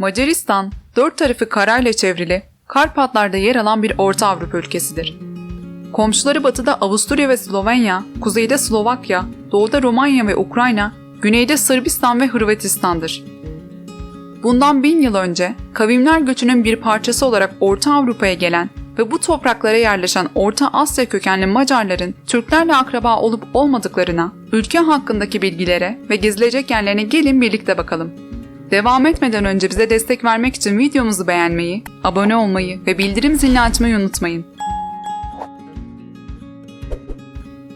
Macaristan, dört tarafı karayla çevrili, Karpatlar'da yer alan bir Orta Avrupa ülkesidir. Komşuları batıda Avusturya ve Slovenya, kuzeyde Slovakya, doğuda Romanya ve Ukrayna, güneyde Sırbistan ve Hırvatistan'dır. Bundan 1000 yıl önce kavimler göçünün bir parçası olarak Orta Avrupa'ya gelen ve bu topraklara yerleşen Orta Asya kökenli Macarların Türklerle akraba olup olmadıklarına, ülke hakkındaki bilgilere ve gezilecek yerlerine gelin birlikte bakalım. Devam etmeden önce bize destek vermek için videomuzu beğenmeyi, abone olmayı ve bildirim zilini açmayı unutmayın.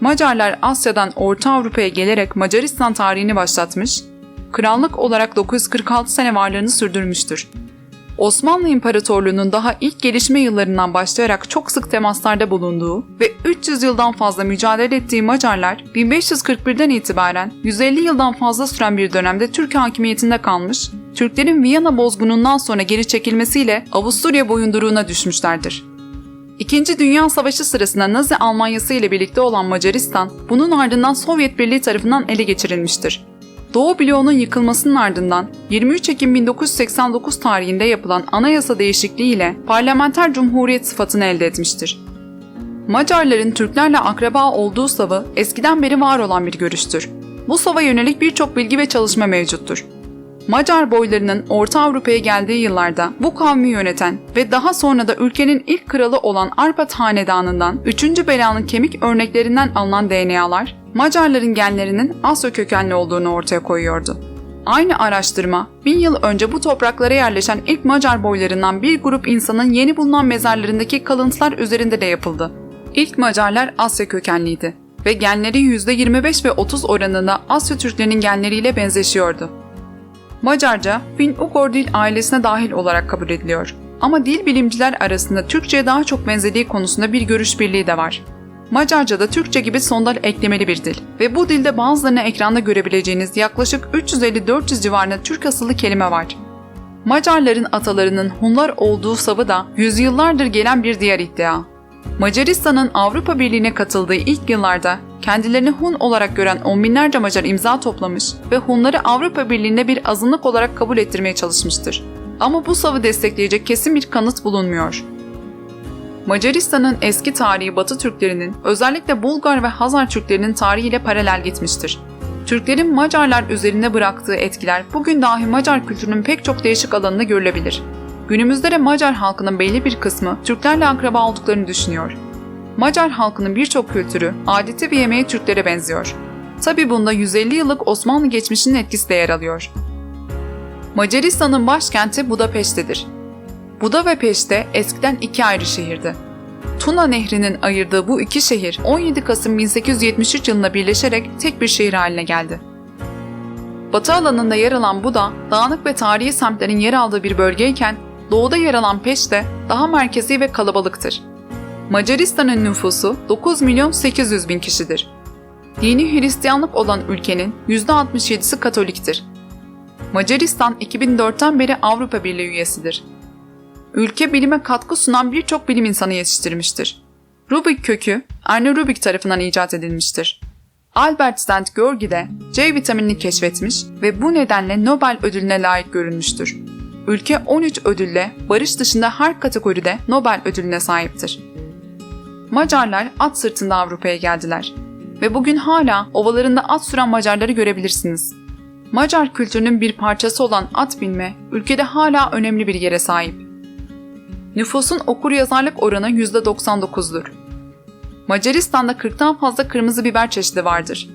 Macarlar Asya'dan Orta Avrupa'ya gelerek Macaristan tarihini başlatmış, krallık olarak 946 sene varlığını sürdürmüştür. Osmanlı İmparatorluğu'nun daha ilk gelişme yıllarından başlayarak çok sık temaslarda bulunduğu ve 300 yıldan fazla mücadele ettiği Macarlar, 1541'den itibaren 150 yıldan fazla süren bir dönemde Türk hakimiyetinde kalmış, Türklerin Viyana bozgunundan sonra geri çekilmesiyle Avusturya boyunduruğuna düşmüşlerdir. İkinci Dünya Savaşı sırasında Nazi Almanyası ile birlikte olan Macaristan, bunun ardından Sovyet Birliği tarafından ele geçirilmiştir. Doğu bloğunun yıkılmasının ardından 23 Ekim 1989 tarihinde yapılan anayasa değişikliği ile parlamenter cumhuriyet sıfatını elde etmiştir. Macarların Türklerle akraba olduğu savı eskiden beri var olan bir görüştür. Bu sava yönelik birçok bilgi ve çalışma mevcuttur. Macar boylarının Orta Avrupa'ya geldiği yıllarda bu kavmi yöneten ve daha sonra da ülkenin ilk kralı olan Arpad Hanedanı'ndan 3. Bela'nın kemik örneklerinden alınan DNA'lar, Macarların genlerinin Asya kökenli olduğunu ortaya koyuyordu. Aynı araştırma, 1000 yıl önce bu topraklara yerleşen ilk Macar boylarından bir grup insanın yeni bulunan mezarlarındaki kalıntılar üzerinde de yapıldı. İlk Macarlar Asya kökenliydi ve genleri %25 ve 30 oranında Asya Türklerinin genleriyle benzeşiyordu. Macarca, Fin-Ugor dil ailesine dahil olarak kabul ediliyor. Ama dil bilimciler arasında Türkçe'ye daha çok benzediği konusunda bir görüş birliği de var. Macarca da Türkçe gibi sondal eklemeli bir dil ve bu dilde bazılarını ekranda görebileceğiniz yaklaşık 350-400 civarında Türk asıllı kelime var. Macarların atalarının Hunlar olduğu savı da yüzyıllardır gelen bir diğer iddia. Macaristan'ın Avrupa Birliği'ne katıldığı ilk yıllarda kendilerini Hun olarak gören on binlerce Macar imza toplamış ve Hunları Avrupa Birliği'nde bir azınlık olarak kabul ettirmeye çalışmıştır. Ama bu savı destekleyecek kesin bir kanıt bulunmuyor. Macaristan'ın eski tarihi Batı Türklerinin, özellikle Bulgar ve Hazar Türklerinin tarihiyle paralel gitmiştir. Türklerin Macarlar üzerinde bıraktığı etkiler bugün dahi Macar kültürünün pek çok değişik alanında görülebilir. Günümüzde de Macar halkının belli bir kısmı Türklerle akraba olduklarını düşünüyor. Macar halkının birçok kültürü, adeti ve yemeği Türklere benziyor. Tabi bunda 150 yıllık Osmanlı geçmişinin etkisi de yer alıyor. Macaristan'ın başkenti Budapeşte'dir. Buda ve Peşte eskiden iki ayrı şehirdi. Tuna Nehri'nin ayırdığı bu iki şehir 17 Kasım 1873 yılında birleşerek tek bir şehir haline geldi. Batı alanında yer alan Buda, dağınık ve tarihi semtlerin yer aldığı bir bölgeyken, doğuda yer alan Peşte daha merkezi ve kalabalıktır. Macaristan'ın nüfusu 9.800.000 kişidir. Dini Hristiyanlık olan ülkenin %67'si Katoliktir. Macaristan 2004'ten beri Avrupa Birliği üyesidir. Ülke bilime katkı sunan birçok bilim insanı yetiştirmiştir. Rubik kökü, Erne Rubik tarafından icat edilmiştir. Albert Szent-Györgyi de C vitaminini keşfetmiş ve bu nedenle Nobel ödülüne layık görülmüştür. Ülke 13 ödülle, barış dışında her kategoride Nobel ödülüne sahiptir. Macarlar at sırtında Avrupa'ya geldiler ve bugün hala ovalarında at süren Macarları görebilirsiniz. Macar kültürünün bir parçası olan at binme, ülkede hala önemli bir yere sahip. Nüfusun okuryazarlık oranı %99'dur. Macaristan'da 40'tan fazla kırmızı biber çeşidi vardır.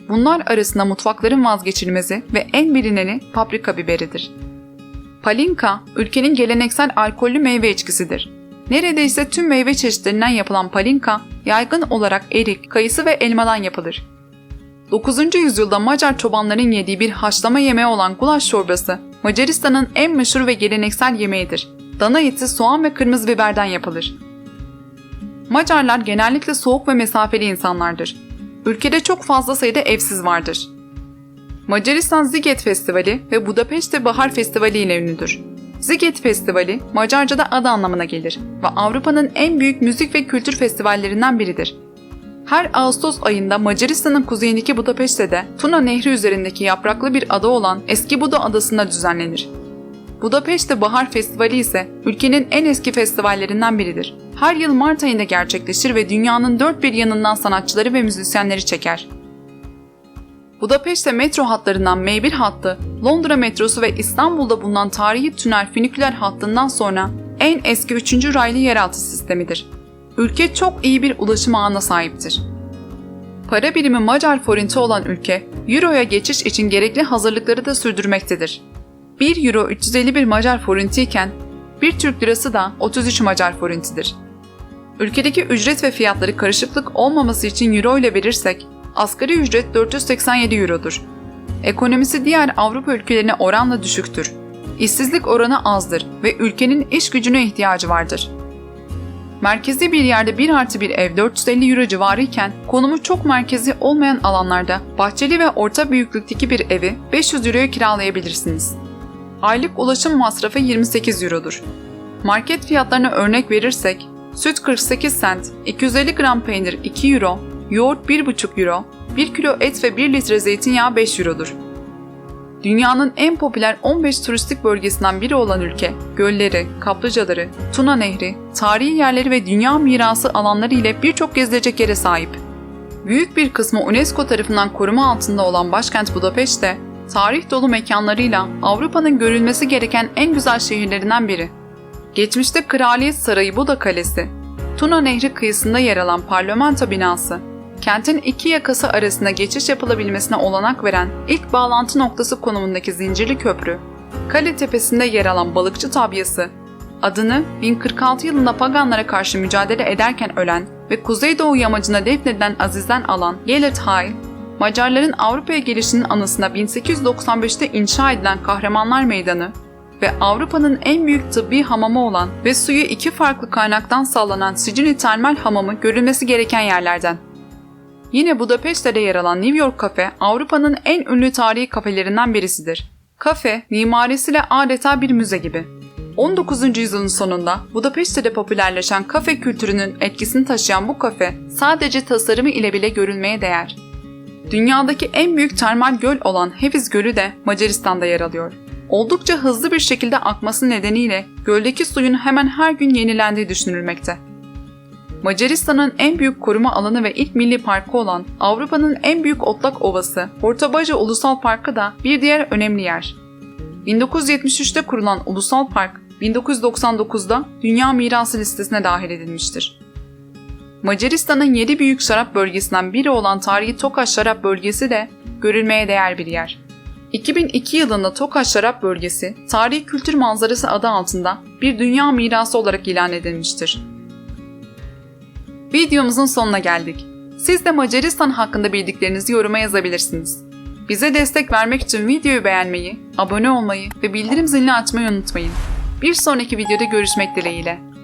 Bunlar arasında mutfakların vazgeçilmezi ve en bilineni paprika biberidir. Palinka, ülkenin geleneksel alkollü meyve içkisidir. Neredeyse tüm meyve çeşitlerinden yapılan palinka, yaygın olarak erik, kayısı ve elmadan yapılır. 9. yüzyılda Macar çobanların yediği bir haşlama yemeği olan gulaş çorbası, Macaristan'ın en meşhur ve geleneksel yemeğidir. Dana eti, soğan ve kırmızı biberden yapılır. Macarlar genellikle soğuk ve mesafeli insanlardır. Ülkede çok fazla sayıda evsiz vardır. Macaristan Sziget Festivali ve Budapeşte Bahar Festivali ile ünlüdür. Sziget Festivali, Macarca'da adı anlamına gelir ve Avrupa'nın en büyük müzik ve kültür festivallerinden biridir. Her Ağustos ayında Macaristan'ın kuzeyindeki Budapeşte'de Tuna Nehri üzerindeki yapraklı bir ada olan Eski Buda Adası'nda düzenlenir. Budapeşte Bahar Festivali ise ülkenin en eski festivallerinden biridir. Her yıl Mart ayında gerçekleşir ve dünyanın dört bir yanından sanatçıları ve müzisyenleri çeker. Budapeşte metro hatlarından M1 hattı, Londra metrosu ve İstanbul'da bulunan tarihi tünel füniküler hattından sonra en eski 3. raylı yeraltı sistemidir. Ülke çok iyi bir ulaşım ağına sahiptir. Para birimi Macar forinti olan ülke, Euro'ya geçiş için gerekli hazırlıkları da sürdürmektedir. 1 Euro 351 Macar forinti iken, 1 Türk lirası da 33 Macar forintidir. Ülkedeki ücret ve fiyatları karışıklık olmaması için Euro ile verirsek, asgari ücret 487 Euro'dur. Ekonomisi diğer Avrupa ülkelerine oranla düşüktür. İşsizlik oranı azdır ve ülkenin iş gücüne ihtiyacı vardır. Merkezi bir yerde 1+1 ev 450 Euro civarı iken, konumu çok merkezi olmayan alanlarda bahçeli ve orta büyüklükteki bir evi 500 Euro'ya kiralayabilirsiniz. Aylık ulaşım masrafı 28 Euro'dur. Market fiyatlarına örnek verirsek, süt 48 cent, 250 gram peynir 2 Euro, yoğurt 1,5 Euro, 1 kilo et ve 1 litre zeytinyağı 5 Euro'dur. Dünyanın en popüler 15 turistik bölgesinden biri olan ülke, gölleri, kaplıcaları, Tuna Nehri, tarihi yerleri ve dünya mirası alanları ile birçok gezilecek yere sahip. Büyük bir kısmı UNESCO tarafından koruma altında olan başkent Budapeşte, tarih dolu mekanlarıyla Avrupa'nın görülmesi gereken en güzel şehirlerinden biri. Geçmişte Kraliyet Sarayı Buda Kalesi, Tuna Nehri kıyısında yer alan parlamento binası, kentin iki yakası arasında geçiş yapılabilmesine olanak veren ilk bağlantı noktası konumundaki zincirli köprü, kale tepesinde yer alan balıkçı tabyası, adını 1046 yılında paganlara karşı mücadele ederken ölen ve Kuzeydoğu yamacına defnedilen Aziz'den alan Gellert-Heil, Macarların Avrupa'ya gelişinin anısına 1895'te inşa edilen Kahramanlar Meydanı ve Avrupa'nın en büyük tıbbi hamamı olan ve suyu iki farklı kaynaktan sağlanan Sicily Termal Hamamı görülmesi gereken yerlerden. Yine Budapeşte'de yer alan New York Cafe, Avrupa'nın en ünlü tarihi kafelerinden birisidir. Kafe, mimarisiyle adeta bir müze gibi. 19. yüzyılın sonunda Budapeşte'de popülerleşen kafe kültürünün etkisini taşıyan bu kafe, sadece tasarımı ile bile görülmeye değer. Dünyadaki en büyük termal göl olan Heves Gölü de Macaristan'da yer alıyor. Oldukça hızlı bir şekilde akması nedeniyle göldeki suyun hemen her gün yenilendiği düşünülmekte. Macaristan'ın en büyük koruma alanı ve ilk milli parkı olan Avrupa'nın en büyük otlak ovası Ortabaca Ulusal Parkı da bir diğer önemli yer. 1973'te kurulan Ulusal Park, 1999'da Dünya Mirası listesine dahil edilmiştir. Macaristan'ın 7 büyük şarap bölgesinden biri olan tarihi Tokaş Şarap Bölgesi de görülmeye değer bir yer. 2002 yılında Tokaş Şarap Bölgesi, Tarihi Kültür Manzarası adı altında bir dünya mirası olarak ilan edilmiştir. Videomuzun sonuna geldik. Siz de Macaristan hakkında bildiklerinizi yoruma yazabilirsiniz. Bize destek vermek için videoyu beğenmeyi, abone olmayı ve bildirim zilini açmayı unutmayın. Bir sonraki videoda görüşmek dileğiyle.